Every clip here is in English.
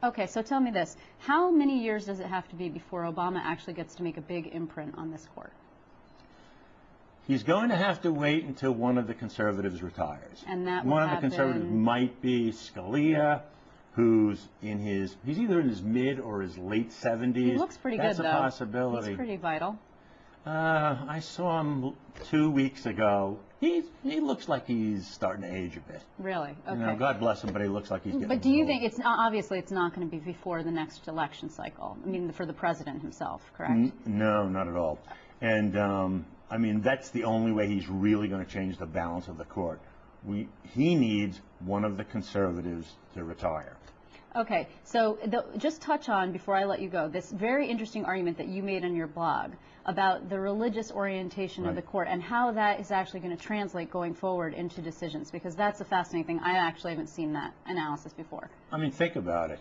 Okay, so tell me this. How many years does it have to be before Obama actually gets to make a big imprint on this court? He's going to have to wait until one of the conservatives retires. And that one of the conservatives might be Scalia, who's he's either in his mid or his late 70s. He looks pretty good, though. That's a possibility. He's pretty vital. I saw him 2 weeks ago. He looks like he's starting to age a bit. Really? Okay. You know, God bless him, but he looks like he's getting But do you old. think obviously it's not going to be before the next election cycle? I mean, for the president himself, correct? No, not at all. And I mean, that's the only way he's really going to change the balance of the court. He needs one of the conservatives to retire. Okay, so just touch on, before I let you go, this very interesting argument that you made on your blog about the religious orientation of the court and how that is actually going to translate going forward into decisions, because that's a fascinating thing. I actually haven't seen that analysis before. I mean, think about it.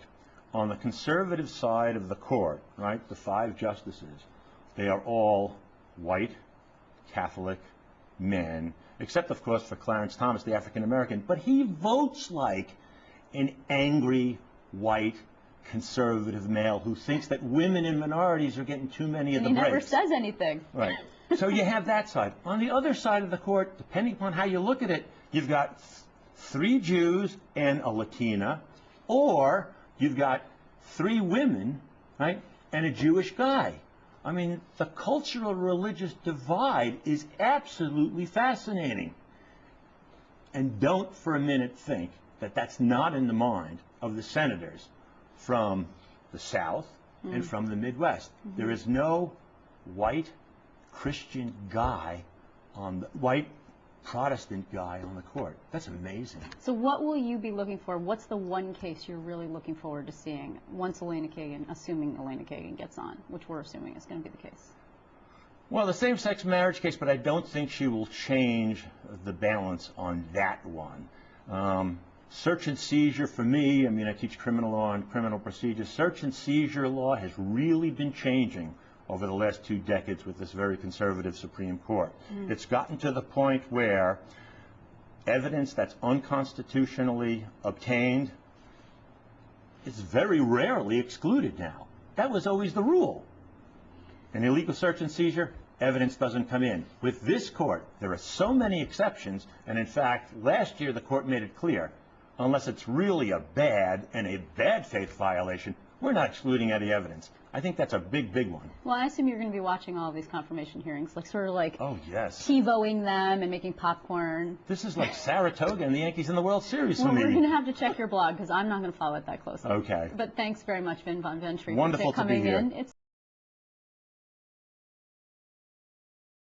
On the conservative side of the court, right, the 5 justices, they are all white, Catholic men, except, of course, for Clarence Thomas, the African-American. But he votes like an angry, white, conservative male who thinks that women and minorities are getting too many of the breaks. He never says anything. Right. So you have that side. On the other side of the court, depending upon how you look at it, you've got 3 Jews and a Latina, or you've got 3 women, right, and a Jewish guy. I mean, the cultural religious divide is absolutely fascinating. And don't for a minute think that that's not in the mind of the senators from the South and from the Midwest. There is no white Christian guy white Protestant guy on the court. That's amazing. So what will you be looking for? What's the one case you're really looking forward to seeing once Elena Kagan, assuming Elena Kagan gets on, which we're assuming is going to be the case? Well, the same-sex marriage case, but I don't think she will change the balance on that one. Search and seizure for me, I mean, I teach criminal law and criminal procedure. Search and seizure law has really been changing over the last 2 decades with this very conservative Supreme Court. It's gotten to the point where evidence that's unconstitutionally obtained is very rarely excluded now. That was always the rule. In illegal search and seizure, evidence doesn't come in. With this court, there are so many exceptions, and in fact, last year the court made it clear, unless it's really a bad faith violation, we're not excluding any evidence. I think that's a big, big one. Well, I assume you're going to be watching all of these confirmation hearings, like sort of like oh, yes, TiVoing them and making popcorn. This is like Saratoga and the Yankees in the World Series for well, me. We're going to have to check your blog because I'm not going to follow it that closely. Okay. But thanks very much, Vin Bonventre, Wonderful for coming to be here. in. It's